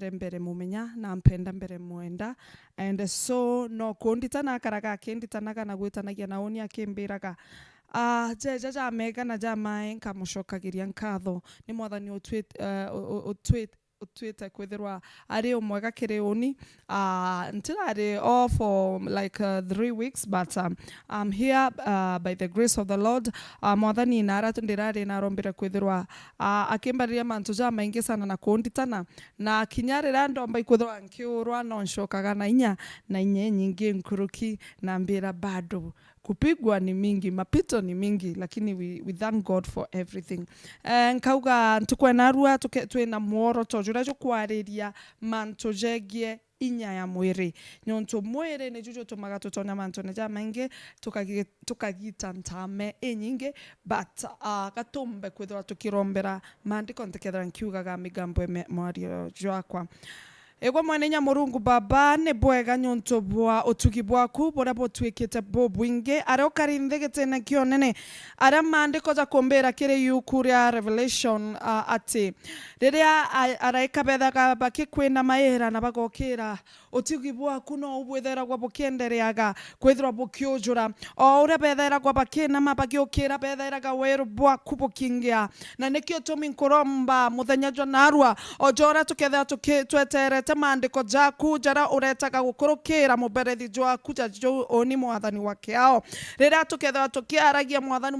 mbere mumenya na mpenda mbere mwenda and so no kunditana karaga kinditanaga na gwitanagia na oni akimbiraga jeja jamega na jamae nkamucokagiria nkatho ni mwathani utwite kwithirwa ari umwega kiri uni ntirari all for like 3 weeks but I'm here by the grace of the Lord mwathani nara ndirari narombira kwithirwa akimbariria mantu jamaingi sana na kunditana na kinyarira ndomba ikwithirwa nkiurwa no ncokaga na inya nyingi nkuruki na mbira bado kupigwa ni mingi, mapito ni mingi, lakini we thank God for everything. Nkauga ntukwena rua twina muoro tojura jo kwariria mantu jegie inya ya mwiri nyonto mwiri ni jujo tumaga tutona mantu ne jamainge tukagita ntame enyinge but gatumbe kwithwa tukirombera mandiko ntekethera nkiugaga migambo mwario jwakwa Egwa mwanenya Murungu Baba ne bwega nyonto bwa otugi bwaku bora botwikite bobwinge ari okarindegete na kionene ara mandiko za kombera kire Ikuuraga Revelation ati riria araika bethaga bakikwina maera na bagokira otugi bwaku no ubwethera gwa bukendereaga kwithira bukiujura o ura bethera gwa bakina mabagiokira bethera ga weru bwaku bukingia na nikio tuminkoromba muthenya jonarwa ojora tukethera tukitweterete mandiko jaku jara uretaga gukurukira muberethi jwaku jajo oni mwathani wake ao rira tukethera tukiaragia mwathani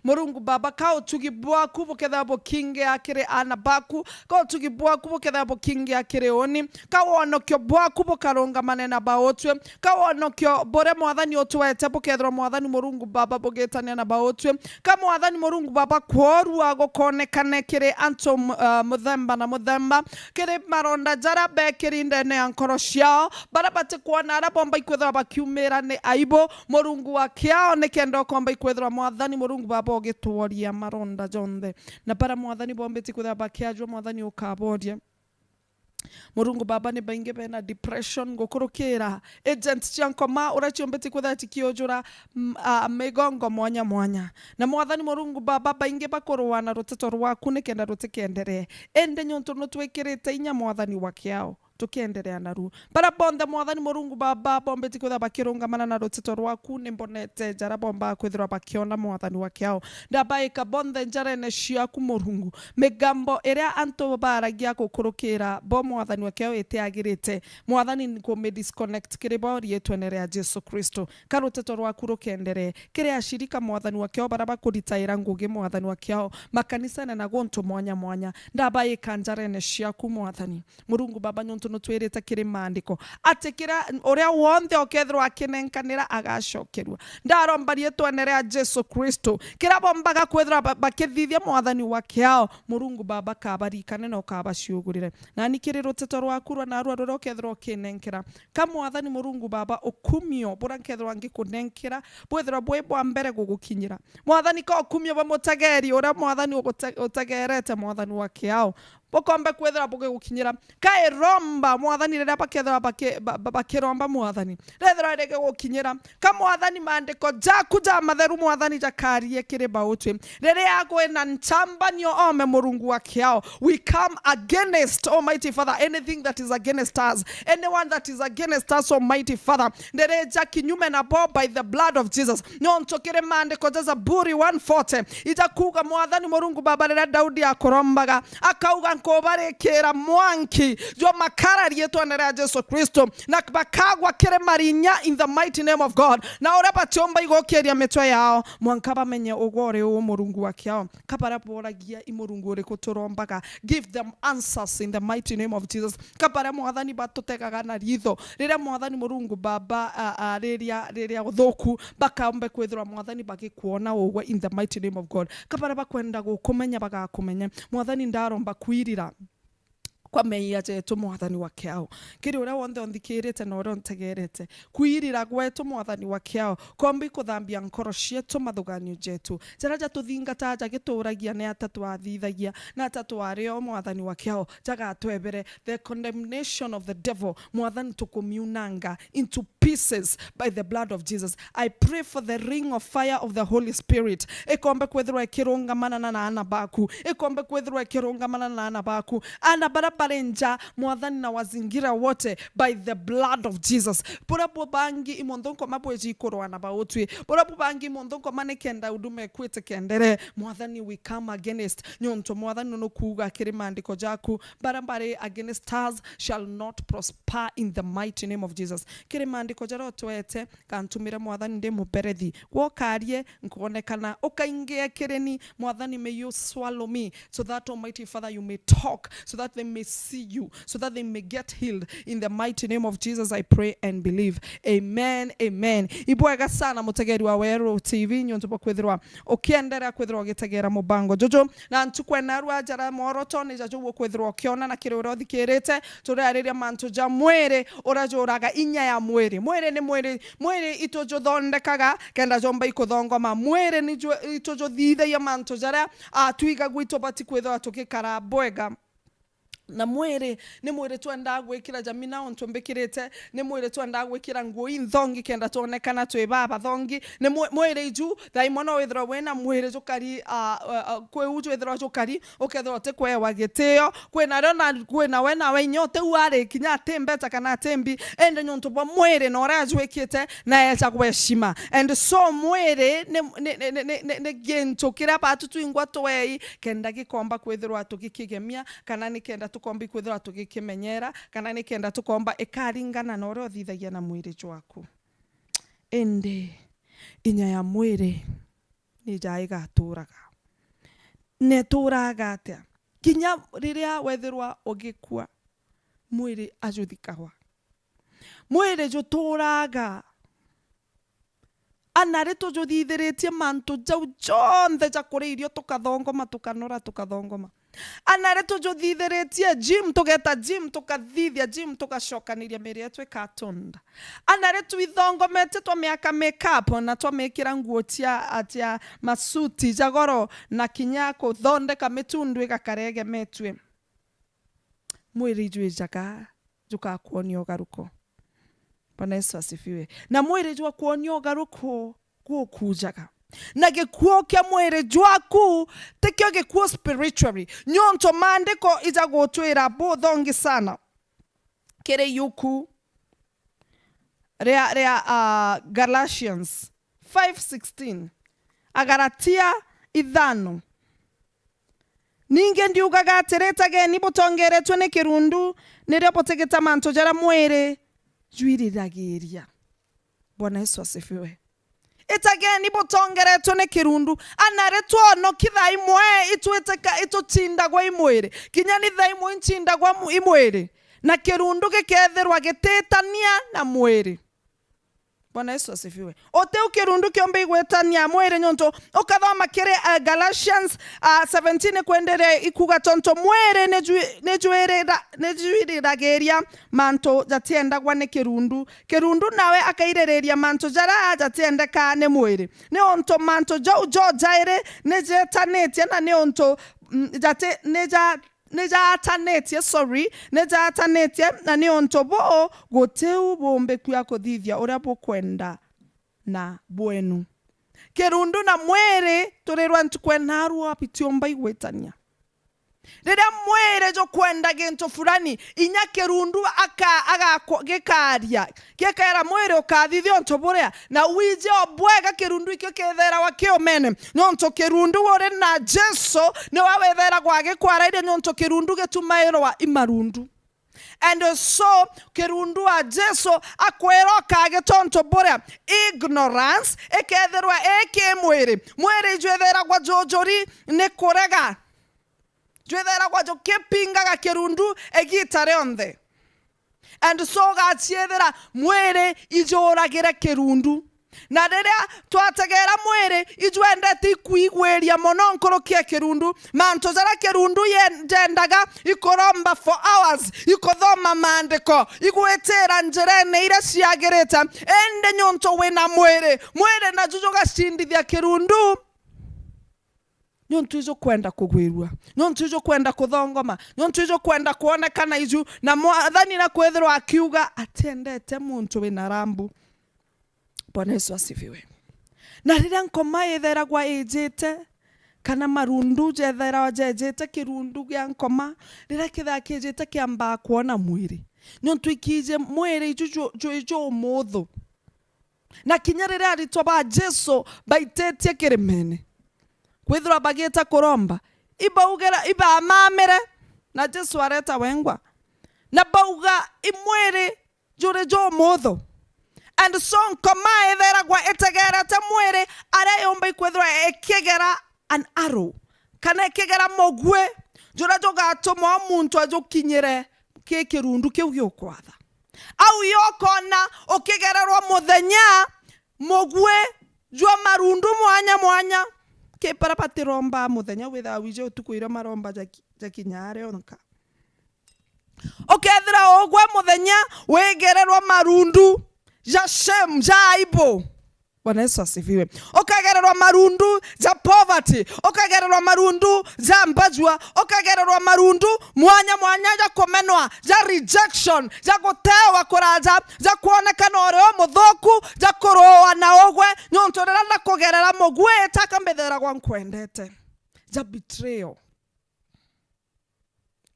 Murungu Baba ka utugi bwaku bukethera bukinge akire ana baku ka utugi bwaku bukethera bukinge akire oni ka wonokyo bwaku bukaronga manena baotwe ka wonokyo bore mwathani otwete bukethera mwathani Murungu Baba bugetania na baotwe ka mwathani Murungu Baba kworua gukonekane kire anto muthemba na muthemba kire maronda jara bekirinde ne ankoro ciao barabate kuona arabomba ikwethera bakiumira ne aibo Murungu wakiao ne kendo komba ikwethera mwathani Murungu Baba ogitworia maronda jonthe na para mwathani bombeti kwethera bakiajwa mwathani ukaboria Murungu Baba ni bainge bena depression gukurukira agents chankoma urachombeti kwetha tikiojura megongo mwanya na mwathani Murungu Baba bainge bakorwana ruteto rwaku nikenda rutikendere ende nyonto no twekirite inya mwathani wakiao tukiendelea naru para bonde mwathani Murungu Baba bombeti kwetha bakirungamana na ruteto rwaku nimbonete jara bomba kwethira bakiona mwathani wakiao ndabaika bonde njarene ciaku Murungu migambo iria anto baragia gukurukira bo mwathani wakiao itiagirite mwathani niko me disconnect kiribori etwenere ya Jesu Kristo karuteto rwaku rukendere kire ashirika mwathani wakiao bara bakuritaira ngugi mwathani wakiao makanisa na gonto mwanya ndabaika njarene ciaku mwathani Murungu Baba nyonto no twirite kiri mandiko atikira uria wonde okethirwa akinenkanira agacokerwa ndarombarie twenere ya Jesu Kristo kira bombaga kwethira bakithithia mwathani wakiao Murungu Baba kabarikane no kabaciugurire na nikiri ruteto rwaku na rwa rokethirwa kinenkera ka mwathani Murungu Baba ukumio burankethirwa ngikunenkera bwethirwa bwa mbere gugukinyira mwathani ka ukumio bamutageri uria mwathani utagerete mwathani wakiao bokombe kwethira buge gukinyira kai romba mwathani rira bakethira bakiromba mwathani rethira rege gukinyira ka mwathani mandiko jaku ja matheru mwathani jakarie kiriba utwe rere yagwe na nchambanyo ome Murungu wakiao we come against Almighty Father anything that is against us anyone that is against us Almighty Father rere jakinyume na bo by the blood of Jesus nyontokire mandiko ja Zaburi 140 ijakuga mwathani Murungu Baba rira Daudi akorombaga akauga kobare kera mwanki jo makara rietwanera ya Jesu Kristo na bakagwa kere marinya in the mighty name of God na oraba chomba igokeria metwa yao mwankaba menye ogore o Murungu wakiao kapara boragia imurungu uri kuturombaga give them answers in the mighty name of Jesus kapara mwathani batotegaga na ritho rira mwathani Murungu Baba riria uthoku bakambe kwethira mwathani bagikuona ogwe in the mighty name of God kapara bakwenda gukumenya bagakumenya mwathani ndaromba kwirira kwa meia jetu mwathani wakiao kiri uria wonde onthikirite na uria ontegerete kwirira gwetu mwathani wakiao kombi kuthambia nkoro cietu mathuganio jetu jaraja tuthingata jagituragia ne atatu athithagia na atatu ario mwathani wakiao jaga twebere the condemnation of the devil mwathani tukumiunanga into pieces by the blood of Jesus. I pray for the ring of fire of the Holy Spirit. Ekombe kwethirwa ikirongamana na ana baku. Ekombe kwethirwa ikirongamana na ana baku. Ana barabara nja mwathani na wazingira wote by the blood of Jesus. Pura bangi imondonko mabweji ikoro ana baotwe. Pura bangi imondonko manekenda udume kwete kendere. Mwathani we come against nyonto mwathani no kuga kirimandiko jaku barabare against stars shall not prosper in the mighty name of Jesus. Kirimandiko jaro twete kantumira mwathani nde muberethi wokarie nkonekana okaingia kireni mwathani, may you swallow me so that Almighty Father you may talk, so that they may see you, so that they may get healed in the mighty name of Jesus. I pray and believe. Amen, amen. Ibwega sana mutegeri wa Wero TV nyonto kwethirwa okiendera kwethirwa gitegera mubango jojo na ntukwenarwa jara moroto ni jajo kwethirwa kiona na kiroro thikirite turariria mantu ja mwere orajoraga inya ya mwere ni mwere itojo thondekaga kenda jomba ikuthongoma mwere ni itojo thithe ya mantu jara atwiga gwito bati kwethwa tukikara bwega na mwere ni mwere twenda gwikira jamina onto mbikirite ni mwere twenda gwikira nguo inthongi kenda tonekana twe baba thongi ni mwere iju daimono withro wena mwere jukari kwe uju withro jukari okethro te kwe wagiteo kwena rona kwena wena wenyote uare kinya tembeta kana tembi ende nyonto bo mwere no rajwekite na echa kweshima and so mwere ne gento kira patutu ingwato wei kenda gikomba kwithro atukikigemia kana ni kenda tukombi kwithira tugikimenyera kana ni kenda tukomba ikaringana na oro thithagia na mwiri jwaku ende inya ya mwiri ni jaiga turaga ne turaga atia kinya riria wethirwa ogikua mwiri ajuthikawa mwiri jo turaga anare tujuthithiritie mantu jau jonthe jakuriirio tukathongoma tukanora tukathongoma anare tujuthithiritie gym tugeta gym tukathithia gym tukashokaniria miri yetu ikatonda anare tuithongomete twamiaka makeup na twamekira nguo tia masuti jagoro na kinya kuthondeka mitundu igakarege metwe mwiri jwe jaka juka kuonio garuko. Bwana Yesu asifiwe. Na mwiri jwa kuonio garuko kujaga na gikuo kia mwere jwaku tekio gikuo spiritually nyonto mandiko iza gotwira bothongi sana kere yuku rea Galatians 5:16 agaratia ithano ninge ndiugaga ateretage nibotongeretwe ne kirundu nirepotegeta manto jara mwere jwiriragiria. Bwana Yesu asifiwe. Itageni botongeretwe ne kirundu anaretwo no kithai mwe itweteka itutinda gwa imwere kinyani thai mwe ntinda gwa imwere na kirundu gikethirwa gititania na mwere. Bwana Yesu asifiwe. Ote ukirundu kiombe igwetania mwere nyonto okathoma kire Galatians 17 kwendere ikuga tonto mwere nejuirirageria manto jatienda gwa ne kirundu nawe akairereria manto jara jatiendeka ne mwere ne onto manto jo jaire nejetanetia na ne onto jate neja atanetie na ni ontobo goteu bombe kuya kodithia ora bokwenda na bwenu kirundu na mwere turerwa ntukwenaru apitiomba igwetania rira mwere jo kwenda gento fulani inya kirundu aga gikaria gikaira mwere ukathithio ntoborea na wije obwega kirundu ikyo kethera wakio mene nyonto kirundu ore na Jesu ne wawethera gwage kwara ire nyonto kirundu getumairo wa imarundu and so kirundu a Jesu akwero kage tonto borea ignorance eketherwa mwere jwethera gwa jojori ne korega jwethera kwa jo kepinga kirundu egitare onthe and so gachiethera mwere ijoragira kirundu na riria twategera mwere ijwendete ikuigweria mono nkorokia kirundu manto jara kirundu yendendaga ikoromba for hours ikothoma mandiko igwetera njerene ira ciagireta ende nyonto wena mwere na jujo gacindithia kirundu nyontu ijo kwenda kugwirwa, nyontu ijo kwenda kuthongoma, nyontu ijo kwenda kuonekana iju, na mwathani na kwethirwa akiuga atendete muntu wina rambu. Bwana Yesu asifiwe. Na riria nkoma itheragwa ijite, kana marundu jethera jejete kirundu gya nkoma, riria kithaa kijite kiamba kuona mwiri, nyontu ikije mwiri ijo muthu, na kinya riria aritwa ba Jesu baitetie kirimene, kwithirwa bagita kuromba, iba mamire na Jesu areta wengwa, na bauga imwiri jure jo muthu. And so nkoma itheragwa itegerete mwiri aria yomba ikwithirwa ikigera an arrow, kana ikigera mogwe jura jogatuma muntu ajukinyire kirundu kiu giukwatha, au yokona ukigererwa muthenya mogwe jwa marundu mwanya kiparapati romba muthenya witha wije utukuira maromba jakinyare onka ukethira ogwe muthenya wegererwa marundu ja shem ja aibu. Bwana Yesu asifiwe. Ukagererwa marundu za poverty, ukagererwa marundu za mbajwa, ukagererwa marundu mwanya ja kumenwa, za rejection, za gutewa kuraja, za kuonekana uri muthoku, za kuroa na ogwe nyontu renda kugerera mogwe takambethera gwa nkwendete, za betrayal.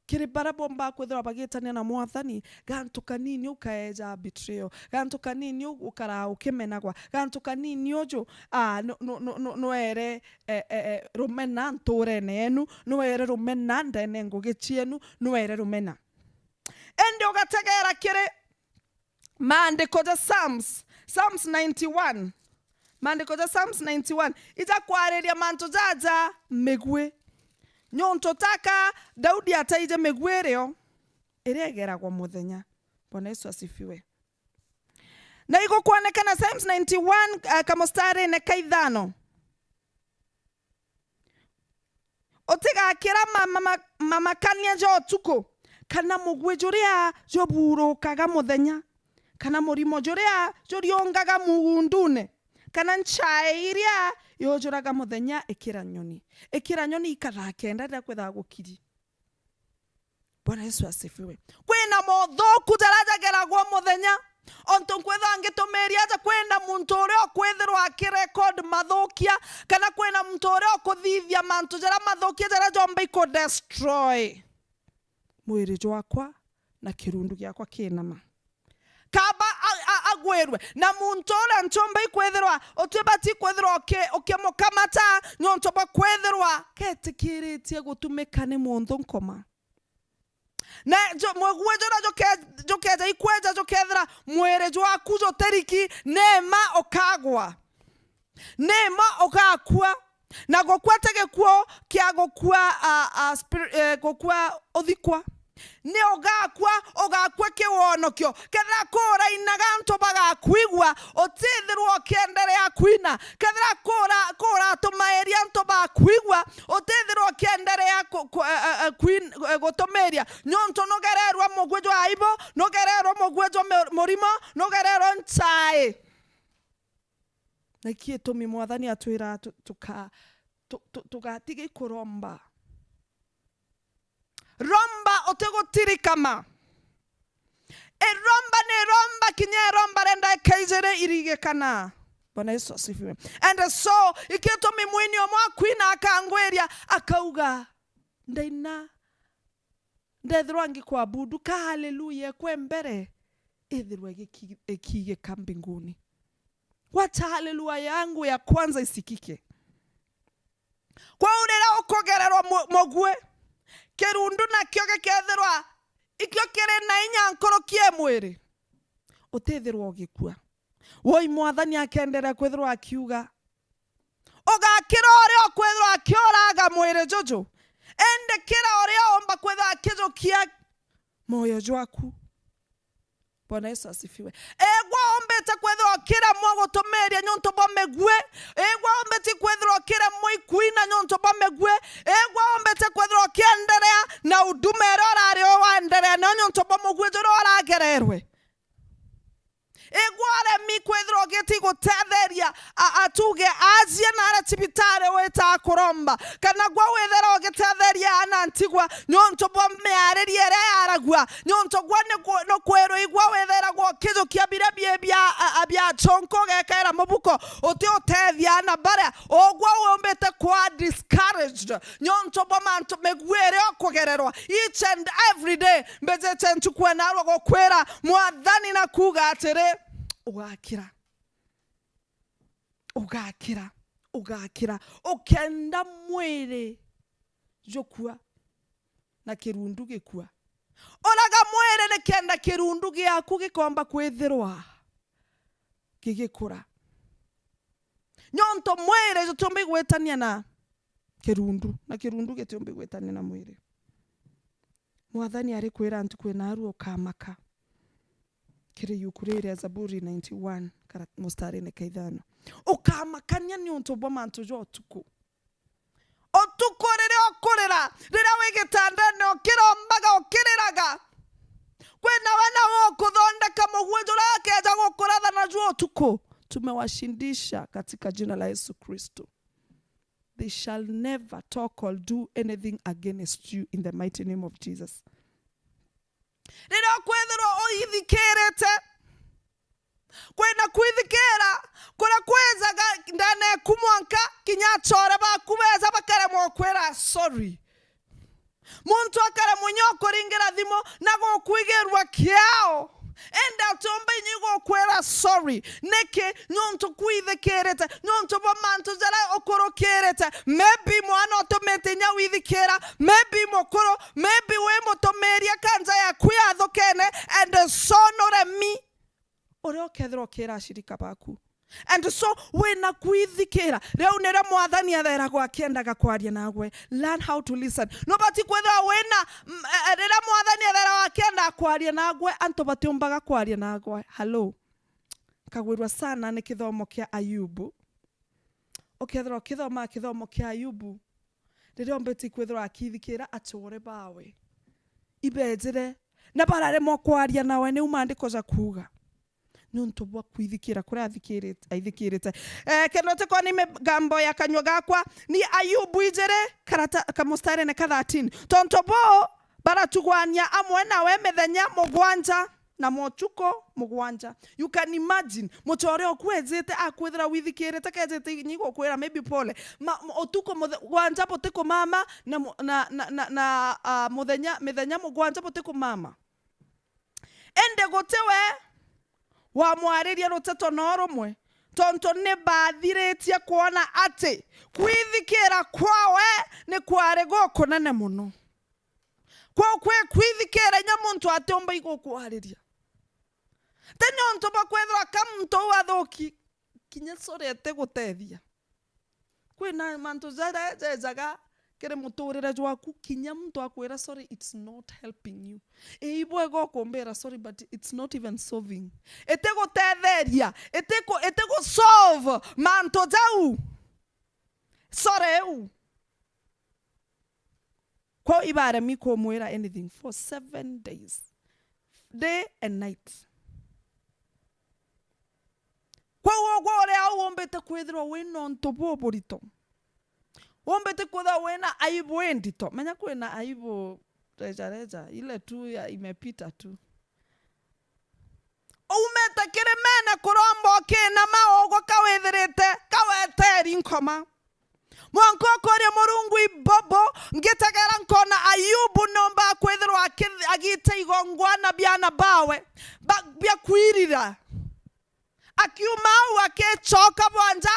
Kiri barabomba kwethira bagitania na mwathani, gantu kanini ukaeja betrayal, gantu kanini ukara ukimenagwa, gantu kanini ojo no ere rumena ntore nenu, no ere rumena ndene ngugichienu, no ere rumena. Ende ugategera kiri maandiko ja Psalms 91, maandiko ja Psalms 91 ija kwareria mantu jaja megwe, nyonto taka Daudi ataije megwereo iregeragwa muthenya. Bwana Yesu asifiwe. Na iko kuonekana Psalms 91 kamustari ne kaithano, otigakira mamakania jo tuko, kana mugwe juria jo burukaga muthenya, kana murimo juria joriongaga mugundune, kana nchae iria yojuraga muthenya ikira nyoni ikathakenda rira kwetha gukiri. Bwana Yesu asifiwe. Kwina mothoku jarajageragwo muthenya, onto kwetha ngitumeria aja kwenda muntu uria kwethirwa akirecord mathokia, kana kwina muntu uria kuthithia mantu jara mathokia jara jomba iko destroy mwiri jwakwa na kirundu giakwa kinama kaba agwerwe na muntu ora nchomba ikwethirwa otwebati kwethirwa okemokamata nyonto ba kwethirwa ketikiritie gutumika ni muntu nkoma, na mwegwe jokeza ikweja jokethira mwere jwaku joteriki nema okagwa, nema okakua, na gokwatege kuo kia gokua othikwa ni ogakwa kiwonokyo kethira kura inaga nto bagakwigwa otithirwo kienderea kwina, kethira kura tumaeria nto bakwigwa otithirwo kienderea gutumeria nyonto nogererwa mugwejo aibo, nogererwa mugwejo murimo, nogererwa nchae. Na kietumi mwathani atwira tugatigi kuromba romba otegotirikama eromba ne romba kinye romba renda kaizere irigekana. Bwana Yesu asifiwe. And so iketomi mwini omwa kwina akangweria akauga ndaina ndethirwa ngikwabudu ka haleluya kwembere ithirwa ikige kambinguni. Wacha haleluya yangu ya kwanza isikike. Kwa urera ukogererwa mogwe kirundu na kyo gekethirwa ikyo kire na inya nkorokie mwiri utithirwa ogikua. Woi mwathani akendera kwithirwa akiuga ogakira oria okwithirwa akioraga mwiri jojo, ende kira oria omba kwithirwa akijokia moyo jwaku. Bwana Yesu asifiwe. Egwa ombete kwethirwa kira mwago tomeria nyonto bomegwe, egwa ombete kwethirwa kira moikuina nyonto bomegwe, egwa ombete kwethirwa kienderea na udumero rari owanderea na nyonto bomugwe joro oragererwe. igware mi kwethro geti gutetheria atuge azia na ratibitare weta kuromba kana gwa wethera gitetheria ana antigwa nyonto bomme arerie aragwa nyonto gwa no kwero igwa wethera gwa kizo kia birabie bia chonko gekera mabuko oti otethia na bare ogwa wombete kwa discouraged nyonto bomanto megwere okugererwa each and every day mbezete ntukwe narwo gokwera mwathani na kuga atere ugakira ukenda mwiri jokua na kirundu gikua oraga mwiri ne kenda kirundu giaku gikomba kwithirwa gigikura nyonto mwiri jotombe gwetania na kirundu gitombe gwetania na mwiri mwathani ari kwira antu kwina aru ukamaka kiri yukurere Zaburi 91 mustari ne kaithano ukamakania ni untu bomantu jo tuku otukorere okorera rira wigitandane okirombaga okiriraga kwena wana wo kuthondeka mugwejura keja gukuratha na jo tuku tumewashindisha katika jina la Yesu Kristo. They shall never talk or do anything against you in the mighty name of Jesus. Rira kwethero oithikirete kwena kwithikira kura kwezaga ndane kumwanka kinyachora bakubeza bakare mokwera sorry muntu akare munyoko ringira thimo nago kwigerwa kiao enda tombe nyigo kwera sorry neke nyonto kwithikirete nyonto bomanto zara okorokerete maybe mwana otomete nya withikira maybe mokoro maybe we motomeria kanza ya kuyathokene and sonore mi ore kethro kera shirika baku and so wena kwithikira reu nera mwathani athera gwa kiendaga kwaria nagwe learn how to listen nobati kwetha wena rera mwathani athera wa kienda kwaria nagwe anto batiumbaga kwaria nagwe hello kagwirwa sana ni kithomo kia Ayubu okethro kithomo kia Ayubu rero mbeti kwethra akithikira achore bawe ibejere na barare mo kwaria nawe ni umandiko za kuga nuntu bwa kwithikira kurathikirite aithikirite kenote ko ni gambo ya kanywa gakwa ni Ayubu ijere karata kamustare ne 13 tonto bo baratugwania amwe nawe methenya mugwanja na mochuko mugwanja you can imagine mutore okwezete akwethera withikirite kejete nyigo kwera maybe pole otuko mugwanja boteko mama na methenya mugwanja boteko mama ende gotewe wa mwariria roteto noromwe tonto ne bathiretie kuona ati kwithikira kwawe ne kware goko nene muno kwa kwithikira nya muntu atomba igokwaririya tenyonto bakwethra kamto wathoki kinya sorete gutethia kwina mantu zaga kere muturire jwaku kinya muntu akwera sorry it's not helping you ibwe gokombera sorry but it's not even solving etego tetheria etego solve manto jau sorry kwa ibara miko mwera anything for 7 days day and night kwa gore au ombete kwethro wino ntobo borito ombete kwetha wena aibu endito menya kwena aibu reja ile tu ya imepita tu umeta kiremene kurombo kina maogo kawetherete kaweteri nkoma mwanko kore murungu ibobo ngetagara nkona Ayubu nomba kwethro agite igongwana byana bawe bya kwirira akiumau akechoka bwanja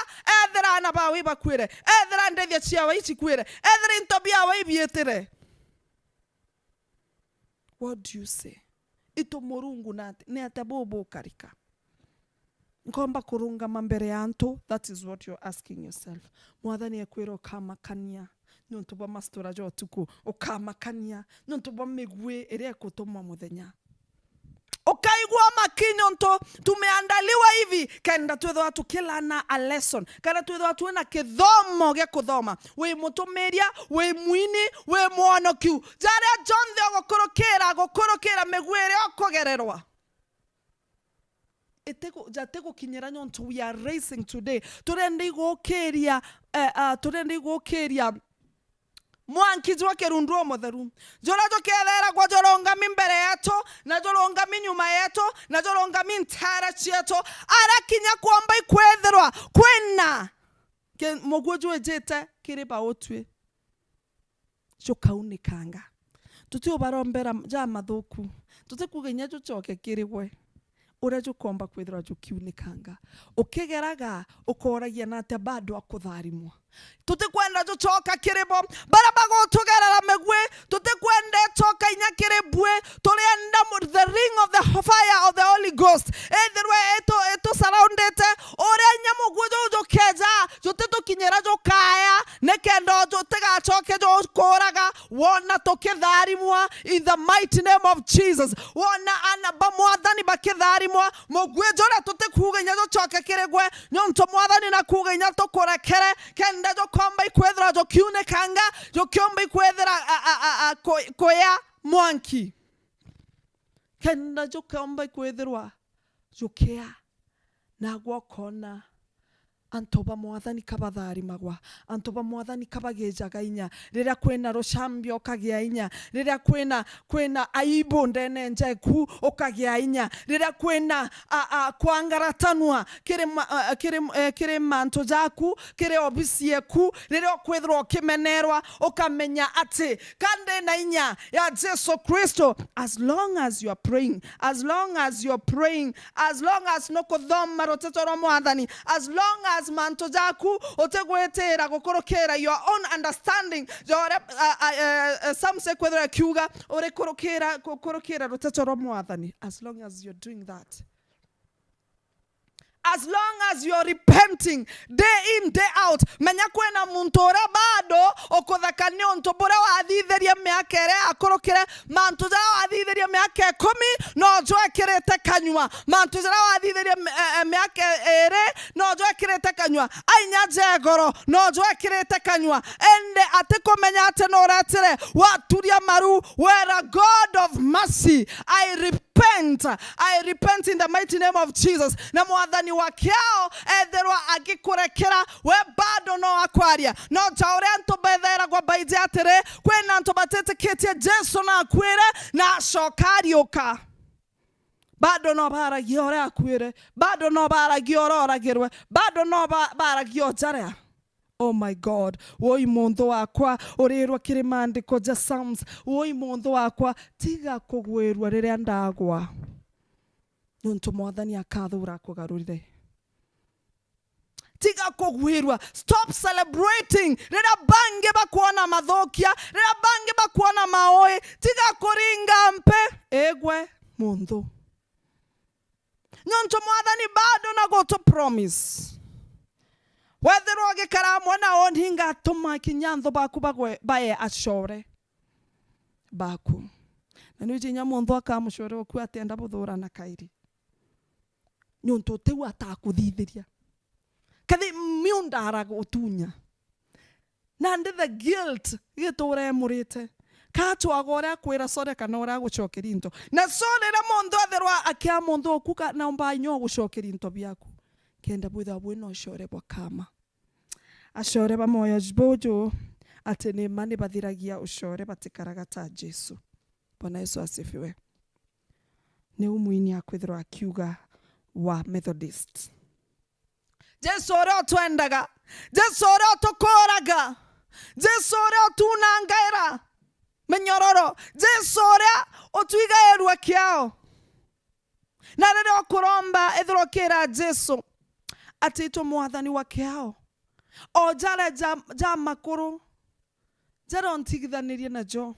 ethera na bawe bakwire ethera ndethia ciawe ichikwire ethera intobia we ibietere. What do you say? Ito murungu nate ne atabobo karika ngomba kurunga mambere yanto. That is what you're asking yourself. Mwathani ekwira okamakania nonto bwa mastora jo tuku okamakania nonto bwa megwe ere kutomwa muthenya okaigwa makinyonto tumeandaliwa hivi kenda twethwa tukilana a lesson kana twethwa tuena kithomo gya kuthoma we mutumeria we mwini we mwonokiu jaria jonthe gokorokera megwere okogererwa jatego kinyera nyonto. We are racing today. Turende gokeria mwanki jwa kerundu mutheru jora jokethera kwa jorongami mbere yetu na jorongami nyuma yetu na jorongami ntara cietu arakinya kwamba ikwetherwa kwena mugujo ejete kiriba otwe jokaunikanga tutio barombera ja mathuku tutikugenya jocoke kirigwe ura jokomba kwethera jokiunikanga ukigeraga ukoragia nate bado akutharimwa tutikwenda jocoka kiribo barabago tugerera megwe tutikwenda toka inya kiribwe turienda the ring of the fire of the Holy Ghost etherwe eto surrounded ore nyamugu jokeja jotitukinyera jokaya nekendo jotigacoke jokuraga wona tukitharimwa in the mighty name of Jesus wona anaba mwathani bakitharimwa mugwe jora tutikugenya jocoke kirigwe nyonto mwathani na kugenya tukurekere kenda jokomba ikwethera jokiunekanga jokiomba ikwethera koya mwanki kenda jokomba ikwetherwa jokea na gwokona antoba mwathani kabathari magwa antoba mwathani kabagejaga inya riria kwena rucambio kagia inya riria kwena aibu ndene njeku ukagia inya riria kwena kwangaratanwa kire manto jaku kire obisi yeku riria kwethro kimenerwa ukamenya ati kande na inya ya Jesu Kristo. As long as you are praying, as long as you are praying, as long as no kodhoma rotetoro mwathani, as long as manto jaku otegwetera gukorokera your own understanding jore some say kwethera kiuga ore korokera rotetoro mwathani. As long as you're doing that, as long as you're repenting day in day out, menya kwena muntu ora bado okothakania onto bora wathitheria miakere akorokere mantu ja wathitheria miake 10 no jo ekirete kanywa mantu ja wathitheria miake ere no jo ekirete kanywa ainya jegoro no jo ekirete kanywa ende atekomenya ate no ratire waturia maru. Where a God of mercy, I repent in the mighty name of Jesus. Na mwathani wakiao etherwa agikurekera we bado no akwaria no jaure anto bethera kwa baije atere kwena anto bateteketie Jesu na akwire na ashokariuka bado no baragio ore akwire bado no baragio oragirwe bado no baragio jarea. Oh my God, woi mondo wakwa orerwa kirimandiko ja Psalms, woi mondo wakwa tiga kugwerwa riria ndagwa nonto mwathani akathura kugarurire tiga kugwerwa. Stop celebrating riria bange bakuona mathokia riria bange bakuona maoe tiga kuringa mpe egwe mondo nonto mwathani bado na go to promise whether oge karamo na onhinga tuma kinyantho baku baye ashore baku na nujinya mondo akamushore oku atenda buthura na kairi nyonto tewa atakuthithiria kathi miundara gutunya na ndi the guilt giture murite katwa gore akwira sore kana ora gucokeria into na sore ra mondo atherwa akia mondo okuka na mba nyo gucokeria into biaku kenda bwitha bwino shore bwakama ashore ba moyo bojo atene mani bathiragia ushore batikaraga ta Jesu. Bwana Yesu asifiwe. Ni umuini akwithro akiuga wa Methodist Jesu ore otwendaga Jesu ore otokoraga Jesu ore otunangaira menyororo Jesu ore otwigaerwa kiao na rere okuromba ethirokera Jesu atito mwathani wakiao o jara ja makuru jara ontigithanirie na jo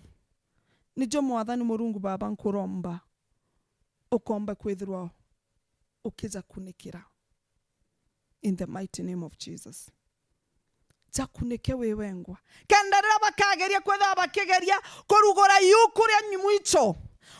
ni jo mwathani murungu baba nkuromba ukomba kwithirwa ukija kunikira in the mighty name of Jesus. Jakunike wewengwa kenderera bakageria kwetha bakigeria kurugora yukuria nyumwicho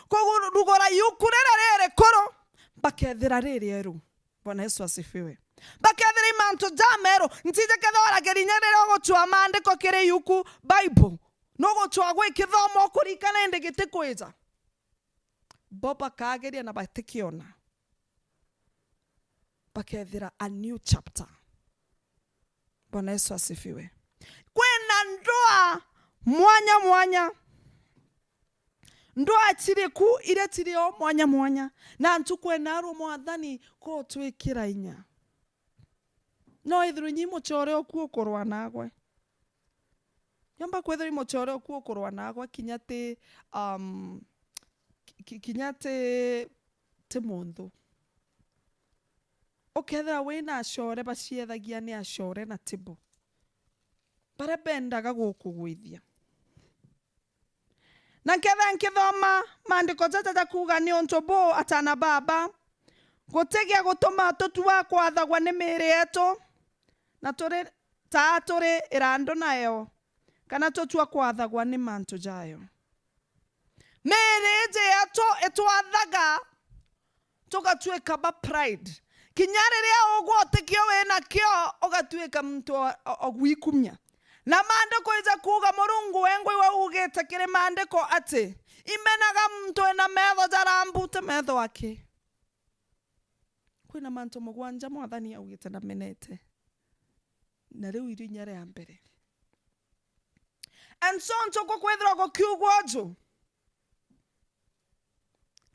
kurugora yukurera rere koro bakethira rere eru. Bwana Yesu asifiwe. Bakethira imanto jamero ntije kethora gerinyerera gochwa mandiko kire yuku Bible no gochwa gwe kithomo kurikana ende gitikuiza boba kageria na batikiona bakethira a new chapter. Bwana Yesu asifiwe. Kwena ndoa mwanya mwanya, ndoa tiriku ire tirio mwanya mwanya, na ntukwena aro mwathani ko twikira inya. No ithuru nyi muchore okuo korwa nagwe. Yamba kwethira muchore okuo korwa nagwe kinyate kinyate te mundu. Okethira wina ashore baciethagia ni ashore na tibo. Bare bendaga gukugwithia. Na nkithoma maandiko tata kuga ni ontobo atana baba gutegia gutuma tutua kwathagwa ni miri yetu na turi irando nayo kana tutua kwathagwa ni mantu jayo. Miri yetu etwathaga tugatuika ba pride. Kinyariria ogwotekio wena kio ogatuika mtu ogwikumya. Na maandiko iza kuga Murungu wengwe wa ugete kire maandiko ati imenaga mtu ena metho jarambute metho wake. Kwina mantu mugwanja mwathani augite na menete. Na riu iri nyare ya mbere. And so ntoko kwethira go kiugwojo.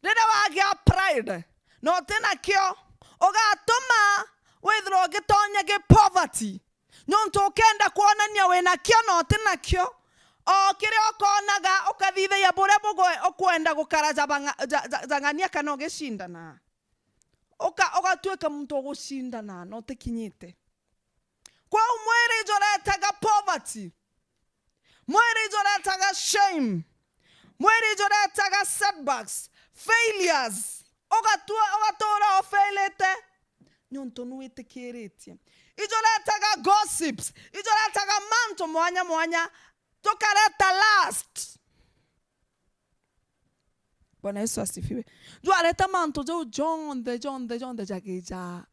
Rira wagia pride. No tena kio ogatuma wethira ogitonya ge poverty. Nyonto okenda kuonania wena kio no tena kio. O kire okonaga okathithe ya bure bugo okwenda gukaraja zangania kana ogeshindana. Ogatuika mtu ogushindana no tekinyite. Kwa mwiri joretaga poverty. Mwiri joretaga shame. Mwiri joretaga setbacks, failures. Ogatora ofailete. Nyonto nuitekiritie. Ijoretaga gossips. Ijoretaga manto mwanya mwanya. Tokareta last. Bwana Yesu asifiwe. Jwareta manto jo John the jageja.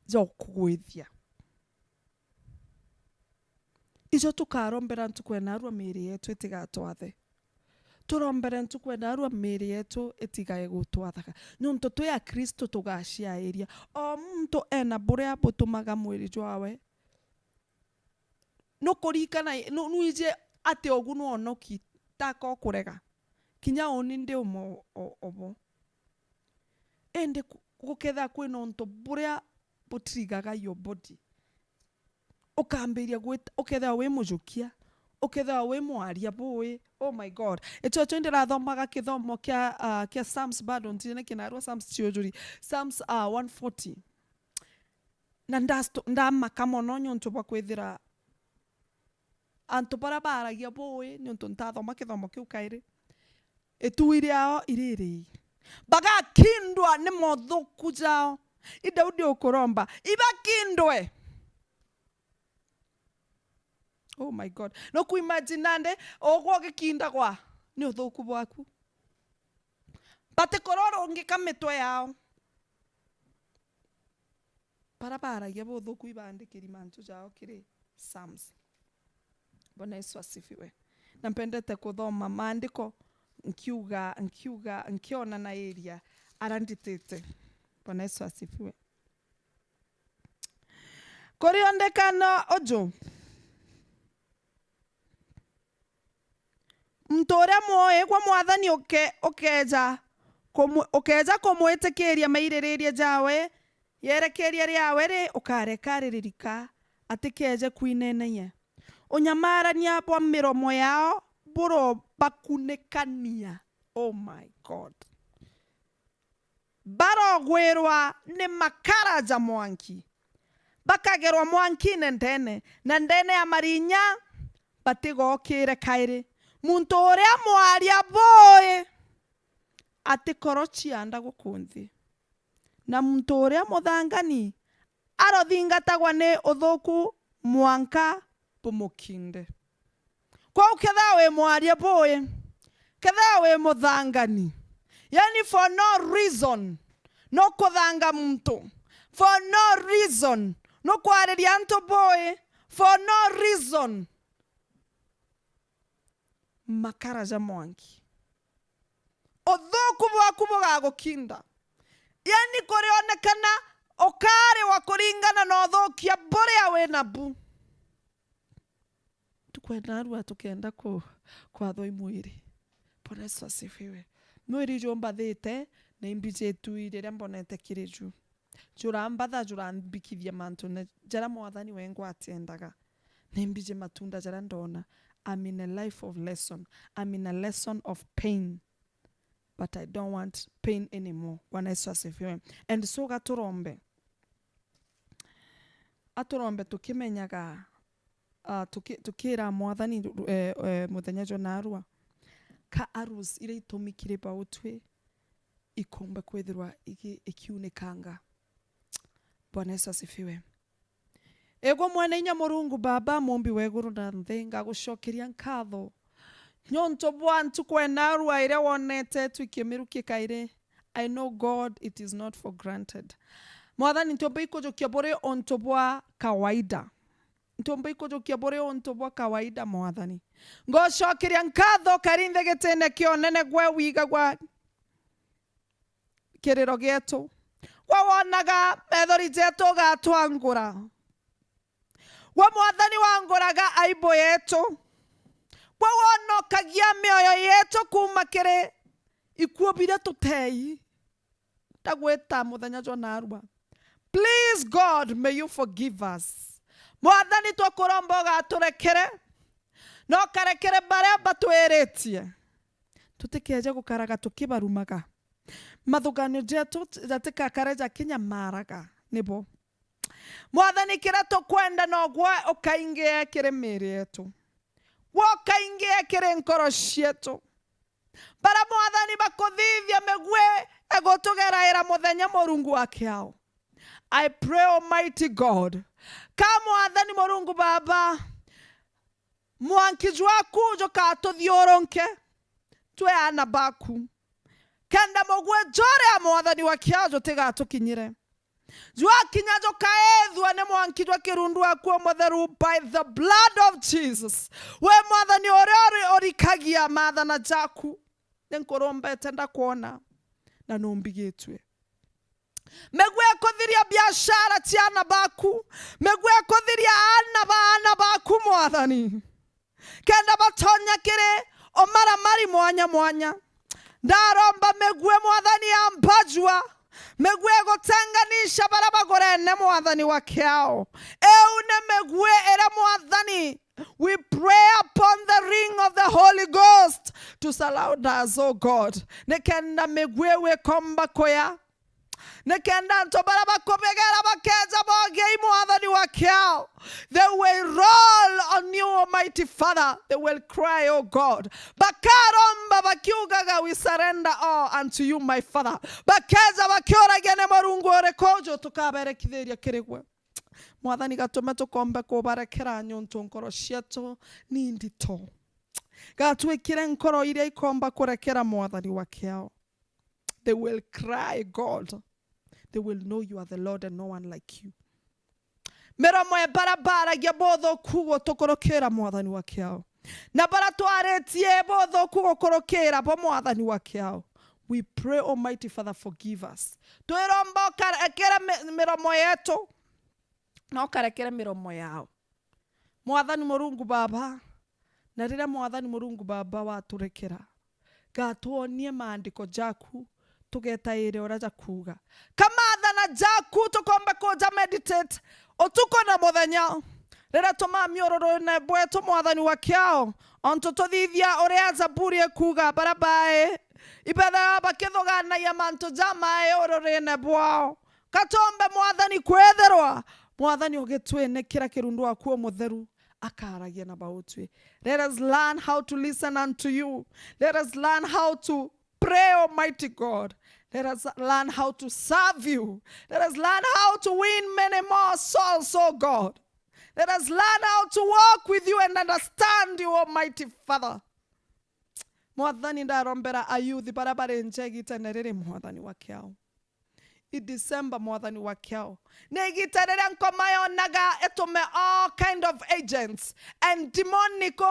Jo kugwithia. Ijo tukarombera ntukwena arua miri yetu itigatwathe. Turombera ntukwena arua miri yetu itigaye gutwathaga. Nyonto twe ya Kristo tugashiairia. O muntu ena buria butumaga mwiri jwawe. No kurikana nuije ate oguno onoki tako kurega. Kinya oni ndi obo. Ende guketha kwina onto buria butrigaga your body. Okamberia gwita oketha we mujukia. Oketha we mwaria boy. Oh my God. Echo ndira thomaga kithomo kia Psalms bado ntine kinarwa Psalms chiojuri. Psalms 140. Na ndamaka mono nyonto bakwithira anto para baragia boy nyonto ntathoma kithomo kiu kairi. Etuire ao iriri. Baga kindwa ni mothuku jao. Idaudi okuromba. Iba kindwe. Oh my God. No kuimagine nande ogwo gikinda kwa ni uthuku bwaku. Bate kororo ngikametwe yao. Para ya bothuku ibandikiri mantu jao kiri Psalms. Bwana Yesu asifiwe. Nampendete kuthoma maandiko nkiona na area aranditete. Bwana Yesu asifiwe. Koriondekana ojo. Mtore moe kwa mwathani okeja kumwitikiria mairiria jawe yerekeria riawe ri ukarekarĩrĩka atikeje kwineneye unyamarania bwa miromo yao buro bakunekania. Oh my God. Barogwirwa ni makaraja mwanki bakagerwa mwanki nendene na ndene ya marinya batigokire kairi muntu uria mwaria boy atikorochi anda gukunthi na muntu uria muthangani arothingatagwa ni uthuku mwanka bumukinde. Kwa uketha we mwaria boy ketha we muthangani yani for no reason no kuthanga muntu for no reason no kwariria antu boy for no reason makaraja mwanki othuku bwaku bugagukinda yani kurionekana okare wa kuringana na uthukia buria we nabu tukwenda arua tukenda kwathwa Mwiri. Bwana Yesu asifiwe. Mwiri jombathite na imbijetu riria mbonete kiriju jura mbatha jura mbikithia mantu na jara mwathani wengwa atiendaga na imbije matunda jara ndona. I'm in a life of lesson. I'm in a lesson of pain, but I don't want pain anymore. Bwana Yesu asifiwe. And so gaturombe tukimenyaga tukira mwathani muthenya jonarua ka arus ire itumikire bautwe ikombe kwithirwa ikiunikanga. Bwana Yesu asifiwe. Ego mwene Inya Murungu Baba mumbi weguru na nthi ngagucokeria nkatho nyonto bwantu kwenarua ire wonete twikimirukia ire. I know God, it is not for granted. Mwathani ntombe ikujukia bore onto bwa kawaida. Ntombe ikujukia bore onto bwa kawaida mwathani. Ngocokeria nkatho karinthe gitene kionene gwe wiga gwa kiriro gitu. Wawonaga methori zetu gatwangura. Wa mwathani wanguraga aibo yetu. Wawonokagia mioyo yetu kuma kiri ikuo bire tutei. Ndagweta muthenya jonarua. Please God, may you forgive us. Mwathani twakuromba gaturekere. No karekere baria batweretie. Tutikeje gukaraga tukibarumaga. Mathuganio jetu jatika kareja kinya maraga nibo. Mwathani kira tukwenda no gwa okaingia kire miri yetu. Wokaingia kire nkoro cietu. Bara mwathani bakuthithia megwe egotugeraira muthenya Murungu wakiao. I pray, Almighty God, kama mwathani Murungu Baba mwankiju waku joka tuthiuronke twe ana baku kenda mogwe jore ya mwathani wakiao tiga tukinyire jua kinyajo kaethwa ne mwankijwa kirundu akuo mutheru by the blood of Jesus. We mwathani orikagia mathana jaku nenkorombe tenda kuona na nombigitwe megwe kuthiria biashara tiana baku megwe kuthiria ana baku mwathani kenda batonya kire omara mari mwanya ndaromba megwe mwathani ambajwa megwe gotenganisha barabagorene mwathani wakiao eune megwe era mwathani. We pray upon the ring of the Holy Ghost to surround us, oh God. Nekenda megwe we komba koya nekenda ntobara bakobegera bakeza boge mwathani wakiao. They will roll on you, Almighty Father. They will cry, oh God. Bakaromba bakiugaga, we surrender all unto you, my Father. Bakeza bakiora gene Murungu orekojo tukabere kitheria kirigwe. Mwathani gatume tukombe kubarekera nyonto nkoro cietu ni ndito. Gatwikire nkoro iria ikomba kurekera mwathani wakiao. They will cry, God. They will know you are the Lord and no one like you. Miromo e barabara ya bodho kugo tokorokera mwathani wakiao. Na baratwaretie bodho kugo korokera bo mwathani wakiao. We pray, Almighty Father, forgive us. Tuiromba karekera miromo yetu na karekera miromo yao. Mwathani Murungu Baba, na rira mwathani Murungu Baba waturekera. Gatuonie maandiko jaku tugetaire oraja kuga. Kamathana jaku tukombe koja meditate otuko na muthenya. Rira tuma miororo na bwetu mwathani wakiao onto tuthithia uria Zaburi kuga barabae ibetha bakithogana ya manto jamae orore na bwao. Katombe mwathani kwetherwa mwathani ogetwene kira kirundu akuo mutheru akaragia na bautwe. Let us learn how to listen unto you. Let us learn how to pray, Almighty God. Let us learn how to serve you. Let us learn how to win many more souls, oh God. Let us learn how to walk with you and understand you, Almighty Father. Mwathani ndarombera ayuthi barabare njegite nerere mwathani wakiao. I December mwathani wakiao. Negiterere nkomayo naga etume all kind of agents and demonic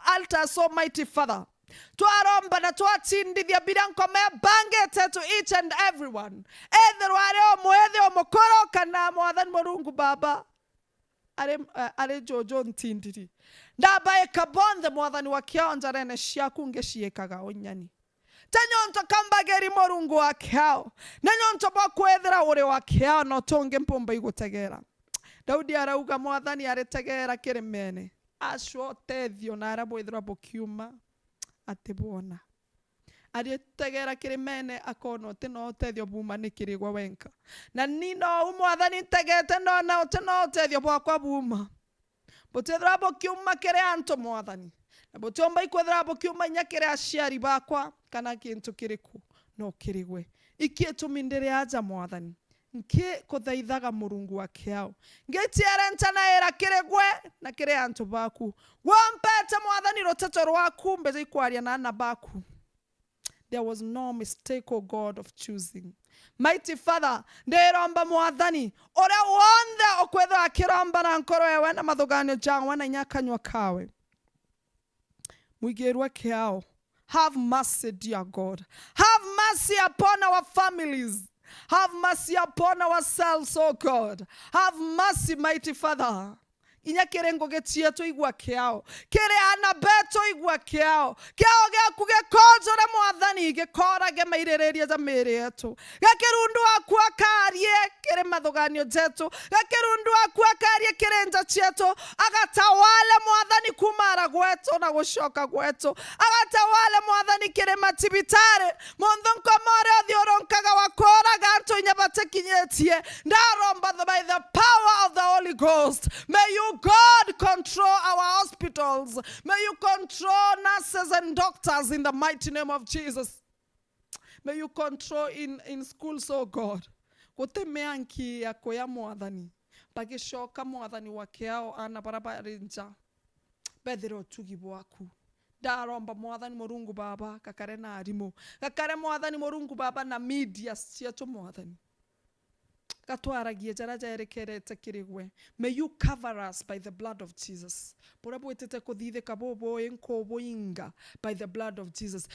altars, Almighty Father. Twaromba na twatindithia biranko me bangete to each and everyone. Either wale omwethe omokoro kana mwathani Murungu Baba. Are jojo ntindiri. Ndabaye kabonde mwathani wa kionja rene ciaku ngeciikaga unyani. Tanyonto kambageri Murungu wa kiao. Nanyonto bakwethera uri wa kiao no tonge mpomba igutegera. Daudi arauga mwathani aretegera kirimene. Acio tethio na arabwithira bokiuma atibona. Aretegera kirimene akono tino tethio buma nikirigwa wenka. Na nino mwathani tegete no na tino tethio bwakwa buma. Botethira bokiuma kire anto mwathani. Na botomba ikwethira bokiuma nyakire aciari bakwa kana kintu kiriku no kirigwe. Ikietumindire aja mwathani. Nke kuthaithaga Murungu wa kiao. Ngetiare ntana era kiregwe na kire antu baku. Wampete mwathani roteto rwaku mbeze ikwaria na ana baku. There was no mistake, O God, of choosing. Mighty Father, nderomba mwathani ora wonde okwetha akiromba na nkoro yewe na mathuganio jangwa na nyakanywa kawe. Muigirwa kiao. Have mercy, dear God. Have mercy upon our families. Have mercy upon ourselves, oh God. Have mercy, mighty Father. Inya kirengo getieto igwa kiao. Kere anabeto igwa kiao. Kiao gyaku gekonjore mwathani gekora gemairereria za mere yetu. Gekirundu aku akarie kere mathuganio jetu. Gekirundu aku akarie kirenja chetu. Agatawale mwathani kumara gwetu na gushoka gwetu. Agatawale mwathani kere matibitare. Mondonko more odioronkaga wakora ganto inyabate kinyetie. Ndaromba by the power of the Holy Ghost. May you God control our hospitals. May you control nurses and doctors in the mighty name of Jesus. May you control in schools, oh God. Kutemea nki yako ya mwathani. Pagishoka mwathani wakeao ana barabarinja. Bethiro tugi bwaku. Daromba mwathani Murungu Baba kakare na arimu. Kakare mwathani Murungu Baba na media cietu mwathani. May you cover us by the blood of Jesus. By the blood of Jesus.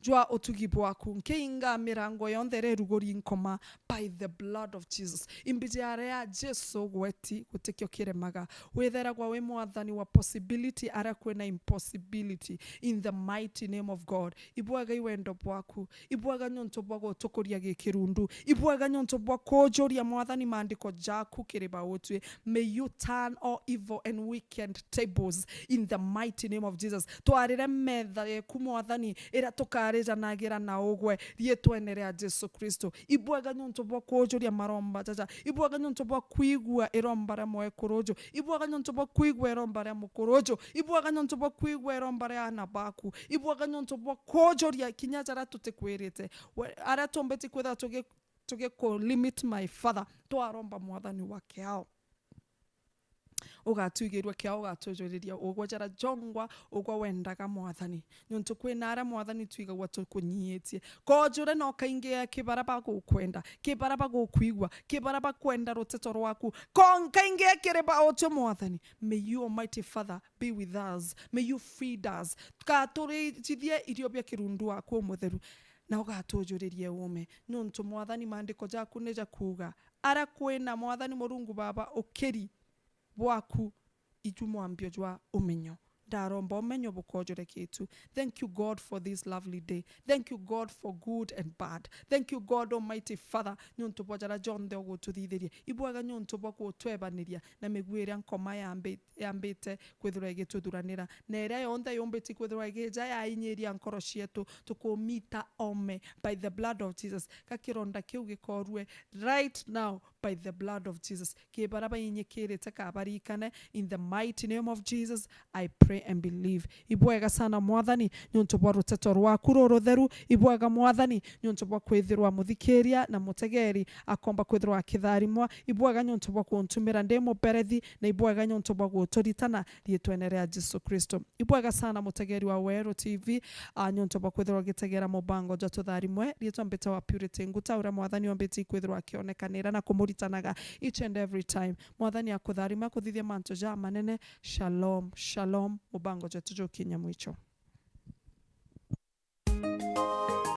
Jua otugibu waku nkeinga mirango yondere rugori nkoma by the blood of Jesus. Imbijare ya Jesu gweti kutekyo kiremaga. Wethera kwa we mwathani wa possibility ara kwena impossibility in the mighty name of God. Ibuaga iwendo bwaku. Ibuaga nyonto bwago tokoria gekirundu. Ibuaga nyonto bwako joria mwathani mandiko jaku kireba otwe. May you turn all evil and wicked tables in the mighty name of Jesus. Tuarire medha kumwathani era toka reja nagira na ogwe rietwenere a Jesu Kristo. Ibuaga nyonto bwa kojoria maromba jaja. Ibuaga nyonto bwa kuigwa erombara moe korojo. Ibuaga nyonto bwa kuigwa erombara mukorojo. Ibuaga nyonto bwa kuigwa erombara anabaku. Ibuaga nyonto bwa kojoria kinyajara tutekwerete. Ara tombeti kwetha toge ko limit my Father. To aromba mwathani wake hao. Ogatugirwa kia ogatujuriria ogwajara jongwa ogwa wendaga mwathani nyonto kwinara mwathani twiga gwatukunyitie kojure no kainge kibaraba gukwenda kibaraba gukwigwa kibaraba kwenda roteto rwaku konkainge kireba ocho mwathani. May you, Almighty Father, be with us. May you feed us katuri tithie irio bya kirundu wako mutheru na ogatujuririe ume nyonto mwathani mandiko jaku neja kuga ara kwina mwathani Murungu Baba okeri bwaku ijumwambio jwa umenyo. Daromba umenyo bukojore ketu. Thank you, God, for this lovely day. Thank you, God, for good and bad. Thank you, God, Almighty Father. Nyonto bwajara jonde ogo tuthitheria. Ibuaga nyonto bwako twebaniria na megwira nkoma yambete kwithura igituduranira. Na era yonde yombeti kwithura igeja ya inyeria nkoro cietu tukumita ome by the blood of Jesus. Kakironda kiu gikorwe right now by the blood of Jesus. Kibaraba inyekirete kabarikane in the mighty name of Jesus. I pray and believe. Ibuaga sana mwathani nyonto bwa ruteto rwaku rutheru. Ibuaga mwathani nyonto bwa kwithirwa muthikeria na mutegeri akomba kwithirwa kitharimwa. Ibuaga nyonto bwa kuntumira ndemo berethi na ibuaga nyonto bwa gutoritana rietwenere a Jesu Kristo. Ibuaga sana mutegeri wa Wero TV nyonto bwa kwithirwa gitegera mubango jatutharimwe rietwa mbeta wa Purity NGUTA ura mwathani ombeti kwithirwa kionekanira na kumuri turitanaga each and every time. Mwathani akutharima kuthithia mantu ja manene. Shalom, shalom. Mubango jetu jukinya mwicho.